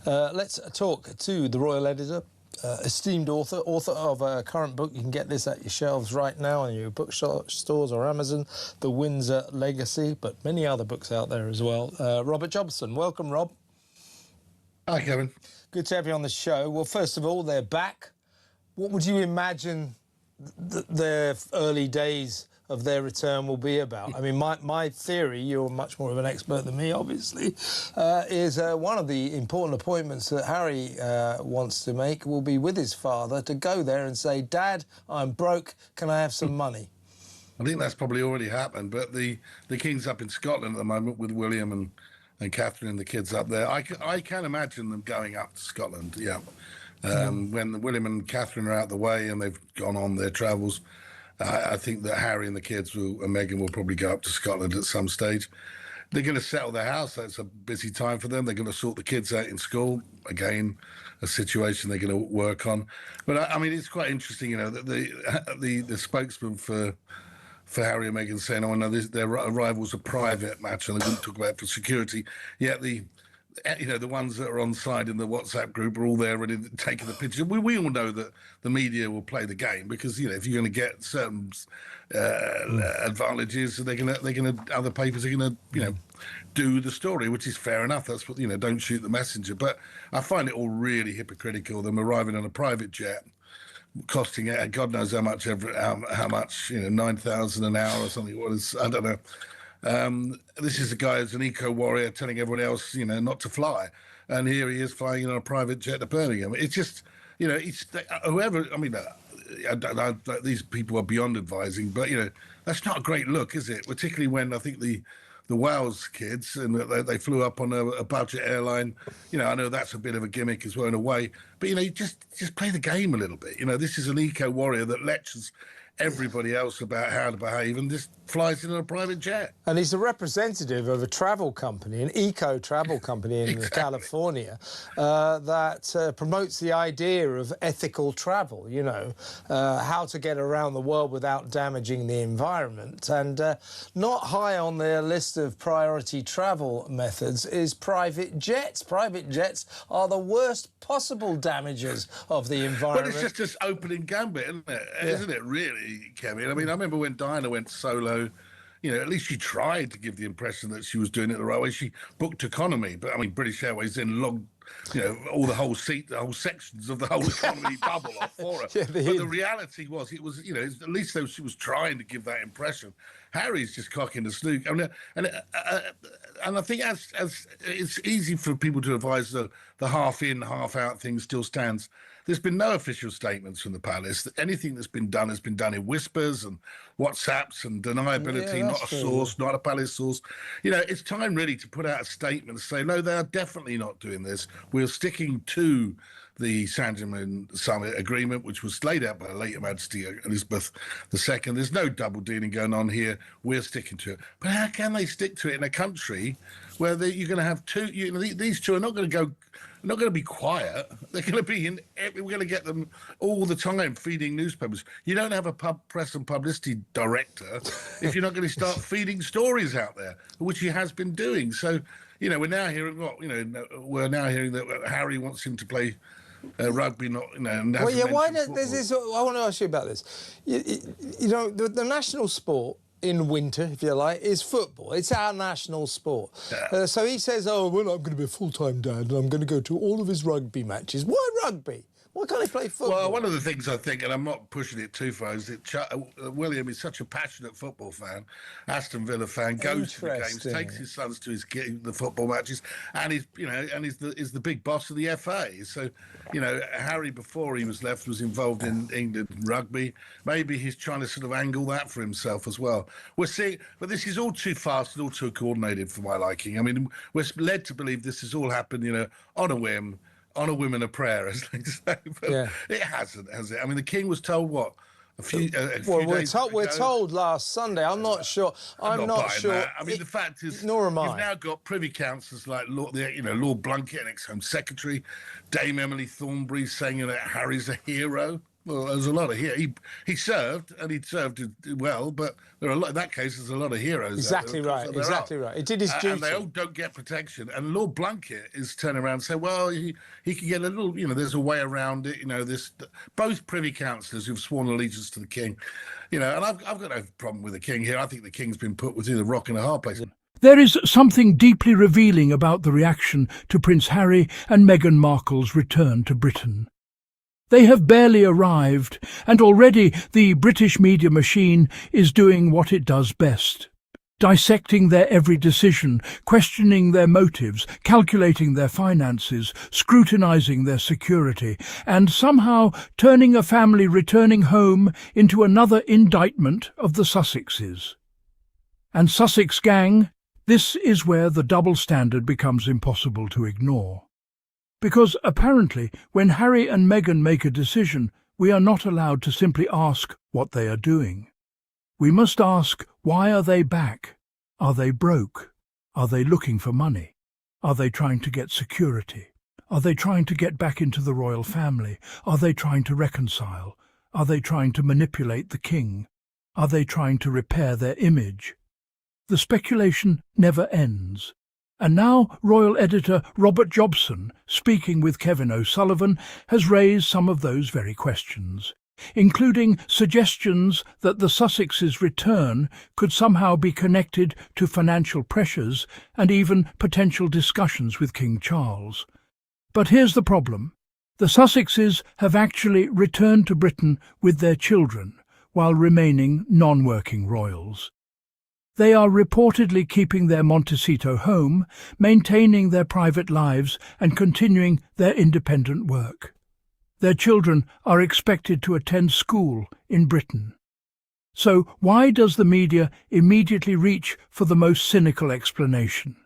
Let's talk to the royal editor, esteemed author of a current book. You can get this at your shelves right now in your bookstores or Amazon, The Windsor Legacy, but many other books out there as well. Robert Jobson. Welcome, Rob. Hi, Kevin. Good to have you on the show. Well, first of all, they're back. What would you imagine the early days of their return will be about? I mean, my theory, you're much more of an expert than me, obviously, is one of the important appointments that Harry wants to make will be with his father to go there and say, Dad, I'm broke, can I have some money? I think that's probably already happened, but the King's up in Scotland at the moment with William and Catherine and the kids up there. I can imagine them going up to Scotland, yeah. When William and Catherine are out the way and they've gone on their travels, I think that Harry and the kids and Meghan will probably go up to Scotland at some stage. They're going to settle their house. That's a busy time for them. They're going to sort the kids out in school. Again, a situation they're going to work on. But I mean, it's quite interesting, you know, that the spokesman for Harry and Meghan saying, oh no, their arrival's a private matter and they wouldn't talk about it for security. Yet the ones that are on side in the WhatsApp group are all there ready to taking the picture. We all know that the media will play the game because, you know, if you're going to get certain advantages, other papers are going to, you know, do the story, which is fair enough. That's what, you know, don't shoot the messenger. But I find it all really hypocritical, them arriving on a private jet, costing God knows how much, you know, 9,000 an hour or something. What is, I don't know. This is a guy who's an eco-warrior telling everyone else, you know, not to fly. And here he is flying on a private jet to Birmingham. It's just, you know, whoever, I mean, these people are beyond advising, but, you know, that's not a great look, is it? Particularly when I think the Wales kids, and they flew up on a budget airline. You know, I know that's a bit of a gimmick as well in a way, but, you know, you just play the game a little bit. You know, this is an eco-warrior that lectures everybody else about how to behave and just flies in a private jet. And he's a representative of a travel company, an eco-travel company in Exactly. California that promotes the idea of ethical travel, you know, how to get around the world without damaging the environment. And not high on their list of priority travel methods is private jets. Private jets are the worst possible damagers of the environment. Well, it's just this opening gambit, isn't it? Yeah. Isn't it, really, Kevin? I mean, I remember when Diana went solo, you know, at least she tried to give the impression that she was doing it the right way. She booked economy, but I mean, British Airways then logged, you know, the whole sections of the whole economy bubble off for her. Yeah, but the reality was, it was, you know, at least though she was trying to give that impression. Harry's just cocking the snook. I mean, and I think as it's easy for people to advise the half in, half out thing still stands. There's been no official statements from the palace. Anything that's been done has been done in whispers and WhatsApps and deniability, not a source, not a palace source. You know, it's time really to put out a statement and say, no, they are definitely not doing this. We're sticking to the San Germain Summit agreement, which was laid out by Her Late Majesty Elizabeth II. There's no double dealing going on here. We're sticking to it. But how can they stick to it in a country where you're going to have two? You know, these two are not going to be quiet. They're going to be we're going to get them all the time feeding newspapers. You don't have a press and publicity director if you're not going to start feeding stories out there, which he has been doing. So, you know, we're now hearing that Harry wants him to play rugby, not, you know. Well, yeah. Why there's this? I want to ask you about this. You know, the national sport in winter, if you like, is football. It's our national sport. Yeah. So he says, oh, well, I'm going to be a full-time dad and I'm going to go to all of his rugby matches. Why rugby? Why can't he play football? Well, one of the things I think, and I'm not pushing it too far, is that William is such a passionate football fan, Aston Villa fan, goes to the games, takes his sons to the football matches, and is the big boss of the FA. So, you know, Harry, before he was left, was involved in England rugby. Maybe he's trying to sort of angle that for himself as well. We're seeing, but this is all too fast and all too coordinated for my liking. I mean, we're led to believe this has all happened, you know, on a whim. On a whim and a prayer, as they say. But yeah. It hasn't, has it? I mean, the King was told what? A few days ago. We're told last Sunday. I'm not sure. I'm not sure. That. I mean, the fact is, nor am I. You've now got Privy Councillors like Lord Blunkett, ex-Home Secretary, Dame Emily Thornberry saying that Harry's a hero. Well, there's a lot of here. He served, and he served well, but there are a lot. In that case, there's a lot of heroes out there. Exactly Of course, right. there are. Exactly right. It did his duty. And they all don't get protection. And Lord Blunkett is turning around and saying, well, he can get a little, there's a way around it. Both privy councillors who've sworn allegiance to the king, and I've got no problem with the king here. I think the king's been put between a rock and a hard place. There is something deeply revealing about the reaction to Prince Harry and Meghan Markle's return to Britain. They have barely arrived, and already the British media machine is doing what it does best. Dissecting their every decision, questioning their motives, calculating their finances, scrutinising their security, and somehow turning a family returning home into another indictment of the Sussexes. And Sussex gang, this is where the double standard becomes impossible to ignore. Because apparently, when Harry and Meghan make a decision, we are not allowed to simply ask what they are doing. We must ask, why are they back? Are they broke? Are they looking for money? Are they trying to get security? Are they trying to get back into the royal family? Are they trying to reconcile? Are they trying to manipulate the king? Are they trying to repair their image? The speculation never ends. And now royal editor Robert Jobson, speaking with Kevin O'Sullivan, has raised some of those very questions, including suggestions that the Sussexes' return could somehow be connected to financial pressures and even potential discussions with King Charles. But here's the problem. The Sussexes have actually returned to Britain with their children, while remaining non-working royals. They are reportedly keeping their Montecito home, maintaining their private lives and continuing their independent work. Their children are expected to attend school in Britain. So why does the media immediately reach for the most cynical explanation?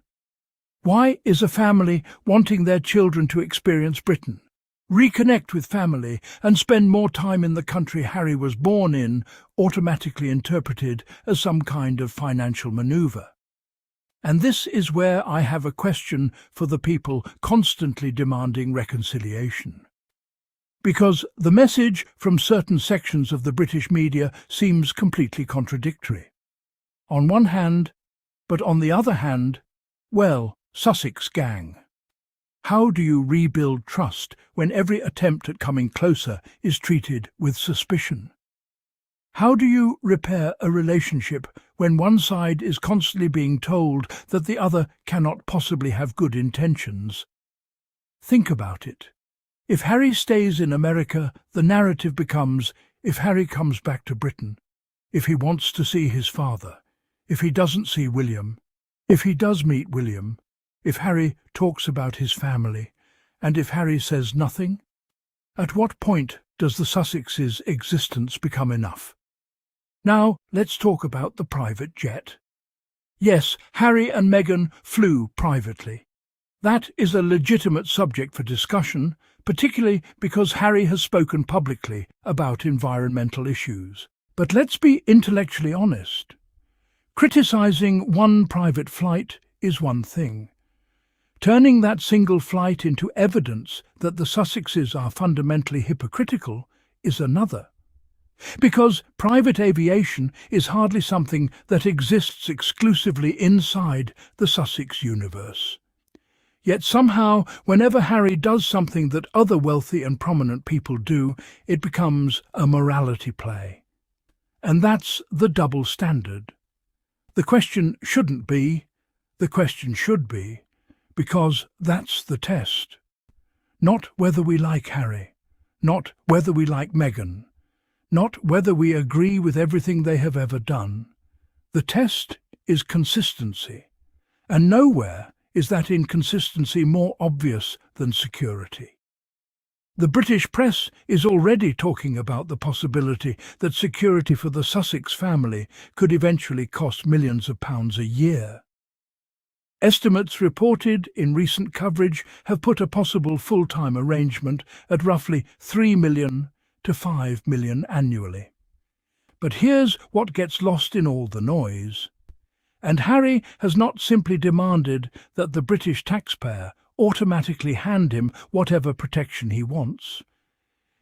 Why is a family wanting their children to experience Britain, reconnect with family and spend more time in the country Harry was born in, automatically interpreted as some kind of financial manoeuvre? And this is where I have a question for the people constantly demanding reconciliation. Because the message from certain sections of the British media seems completely contradictory. On one hand, but on the other hand, well, Sussex gang. How do you rebuild trust when every attempt at coming closer is treated with suspicion? How do you repair a relationship when one side is constantly being told that the other cannot possibly have good intentions? Think about it. If Harry stays in America, the narrative becomes, if Harry comes back to Britain, if he wants to see his father, if he doesn't see William, if he does meet William, if Harry talks about his family, and if Harry says nothing? At what point does the Sussexes' existence become enough? Now let's talk about the private jet. Yes, Harry and Meghan flew privately. That is a legitimate subject for discussion, particularly because Harry has spoken publicly about environmental issues. But let's be intellectually honest. Criticizing one private flight is one thing. Turning that single flight into evidence that the Sussexes are fundamentally hypocritical is another. Because private aviation is hardly something that exists exclusively inside the Sussex universe. Yet somehow, whenever Harry does something that other wealthy and prominent people do, it becomes a morality play. And that's the double standard. The question shouldn't be, the question should be, because that's the test. Not whether we like Harry, not whether we like Meghan, not whether we agree with everything they have ever done. The test is consistency, and nowhere is that inconsistency more obvious than security. The British press is already talking about the possibility that security for the Sussex family could eventually cost millions of pounds a year. Estimates reported in recent coverage have put a possible full-time arrangement at roughly 3 million to 5 million annually. But here's what gets lost in all the noise. And Harry has not simply demanded that the British taxpayer automatically hand him whatever protection he wants.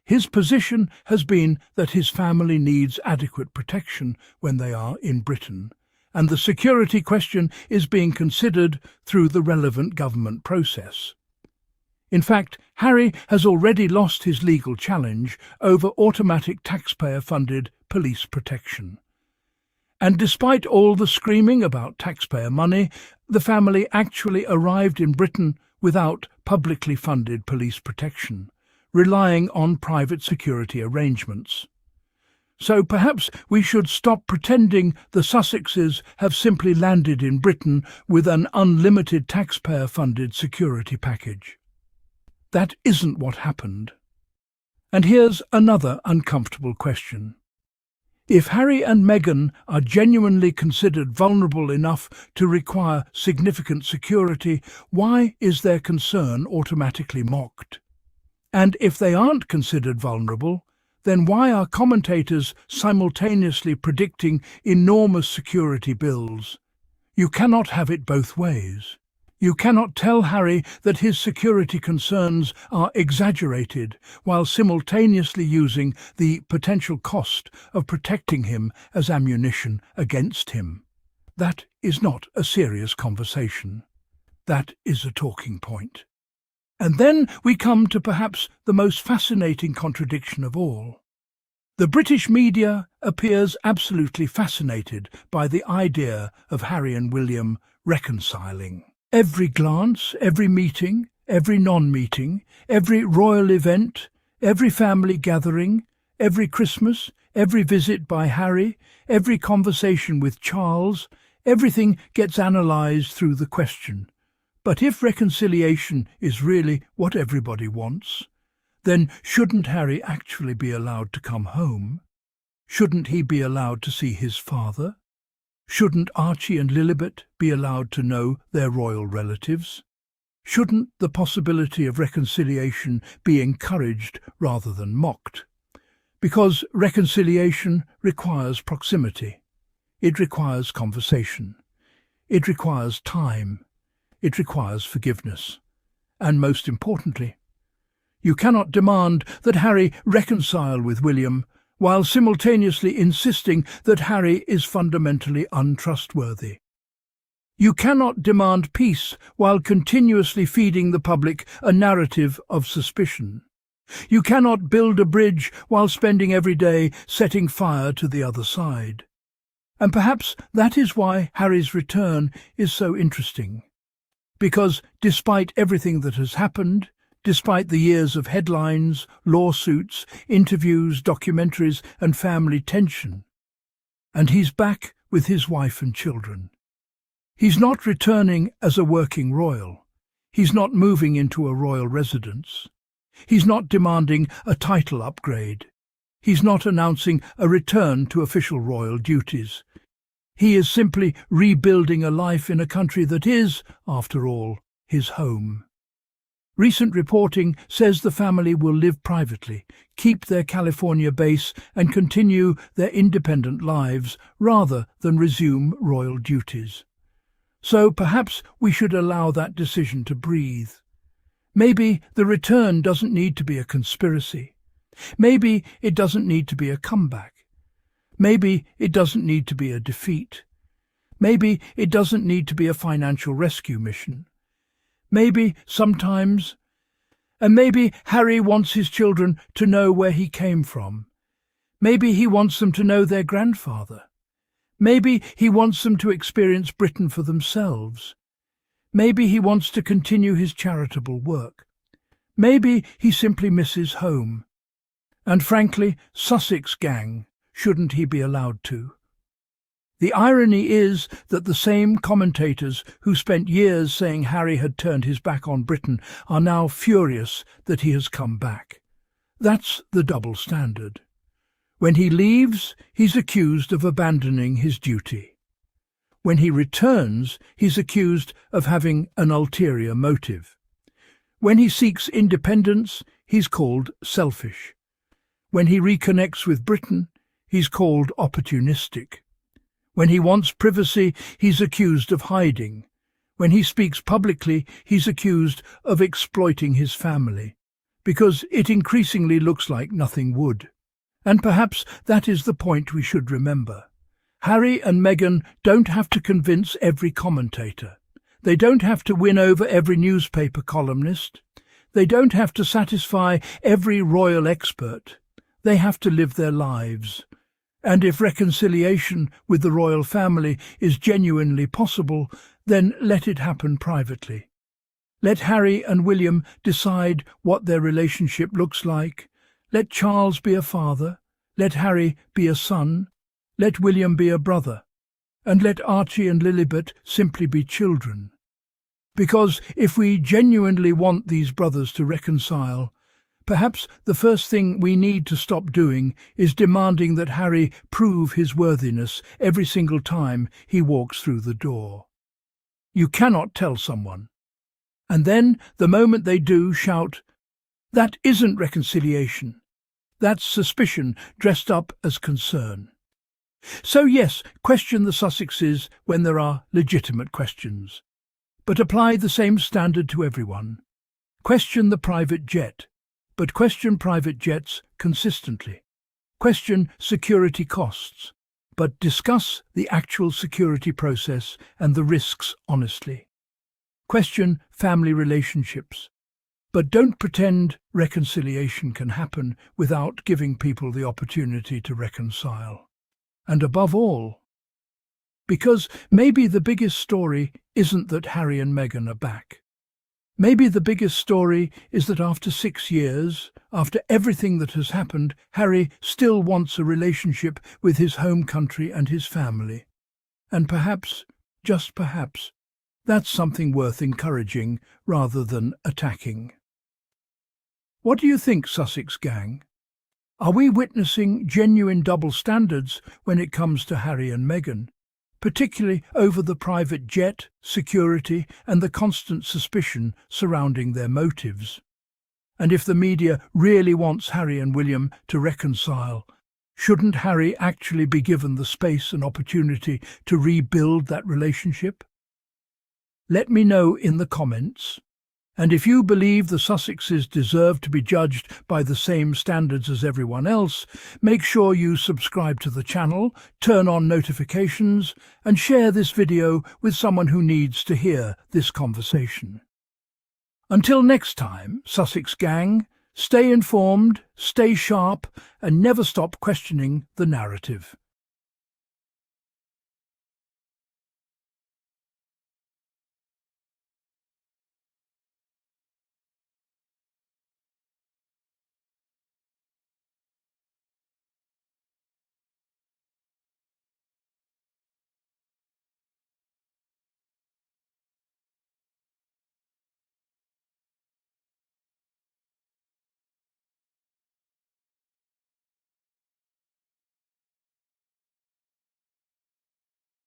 His position has been that his family needs adequate protection when they are in Britain, and the security question is being considered through the relevant government process. In fact, Harry has already lost his legal challenge over automatic taxpayer-funded police protection. And despite all the screaming about taxpayer money, the family actually arrived in Britain without publicly funded police protection, relying on private security arrangements. So perhaps we should stop pretending the Sussexes have simply landed in Britain with an unlimited taxpayer-funded security package. That isn't what happened. And here's another uncomfortable question. If Harry and Meghan are genuinely considered vulnerable enough to require significant security, why is their concern automatically mocked? And if they aren't considered vulnerable, then why are commentators simultaneously predicting enormous security bills? You cannot have it both ways. You cannot tell Harry that his security concerns are exaggerated while simultaneously using the potential cost of protecting him as ammunition against him. That is not a serious conversation. That is a talking point. And then we come to perhaps the most fascinating contradiction of all. The British media appears absolutely fascinated by the idea of Harry and William reconciling. Every glance, every meeting, every non-meeting, every royal event, every family gathering, every Christmas, every visit by Harry, every conversation with Charles, everything gets analysed through the question. But if reconciliation is really what everybody wants, then shouldn't Harry actually be allowed to come home? Shouldn't he be allowed to see his father? Shouldn't Archie and Lilibet be allowed to know their royal relatives? Shouldn't the possibility of reconciliation be encouraged rather than mocked? Because reconciliation requires proximity. It requires conversation. It requires time. It requires forgiveness. And most importantly, you cannot demand that Harry reconcile with William while simultaneously insisting that Harry is fundamentally untrustworthy. You cannot demand peace while continuously feeding the public a narrative of suspicion. You cannot build a bridge while spending every day setting fire to the other side. And perhaps that is why Harry's return is so interesting. Because despite everything that has happened, despite the years of headlines, lawsuits, interviews, documentaries and family tension, and he's back with his wife and children. He's not returning as a working royal. He's not moving into a royal residence. He's not demanding a title upgrade. He's not announcing a return to official royal duties. He is simply rebuilding a life in a country that is, after all, his home. Recent reporting says the family will live privately, keep their California base and continue their independent lives rather than resume royal duties. So perhaps we should allow that decision to breathe. Maybe the return doesn't need to be a conspiracy. Maybe it doesn't need to be a comeback. Maybe it doesn't need to be a defeat. Maybe it doesn't need to be a financial rescue mission. Maybe sometimes, and maybe Harry wants his children to know where he came from. Maybe he wants them to know their grandfather. Maybe he wants them to experience Britain for themselves. Maybe he wants to continue his charitable work. Maybe he simply misses home. And frankly, Sussex gang, shouldn't he be allowed to? The irony is that the same commentators who spent years saying Harry had turned his back on Britain are now furious that he has come back. That's the double standard. When he leaves, he's accused of abandoning his duty. When he returns, he's accused of having an ulterior motive. When he seeks independence, he's called selfish. When he reconnects with Britain, he's called opportunistic. When he wants privacy, he's accused of hiding. When he speaks publicly, he's accused of exploiting his family. because it increasingly looks like nothing would. And perhaps that is the point we should remember. Harry and Meghan don't have to convince every commentator. They don't have to win over every newspaper columnist. They don't have to satisfy every royal expert. They have to live their lives. And if reconciliation with the royal family is genuinely possible, then let it happen privately. Let Harry and William decide what their relationship looks like. Let Charles be a father. Let Harry be a son. Let William be a brother. And let Archie and Lilibet simply be children. Because if we genuinely want these brothers to reconcile, perhaps the first thing we need to stop doing is demanding that Harry prove his worthiness every single time he walks through the door. You cannot tell someone, and then, the moment they do, shout, "That isn't reconciliation. That's suspicion dressed up as concern." So yes, question the Sussexes when there are legitimate questions. But apply the same standard to everyone. Question the private jet, but question private jets consistently. Question security costs, but discuss the actual security process and the risks honestly. Question family relationships, but don't pretend reconciliation can happen without giving people the opportunity to reconcile. And above all, because maybe the biggest story isn't that Harry and Meghan are back. Maybe the biggest story is that after 6 years, after everything that has happened, Harry still wants a relationship with his home country and his family. And perhaps, just perhaps, that's something worth encouraging rather than attacking. What do you think, Sussex gang? Are we witnessing genuine double standards when it comes to Harry and Meghan, particularly over the private jet, security, and the constant suspicion surrounding their motives? And if the media really wants Harry and William to reconcile, shouldn't Harry actually be given the space and opportunity to rebuild that relationship? Let me know in the comments. And if you believe the Sussexes deserve to be judged by the same standards as everyone else, make sure you subscribe to the channel, turn on notifications, and share this video with someone who needs to hear this conversation. Until next time, Sussex gang, stay informed, stay sharp, and never stop questioning the narrative.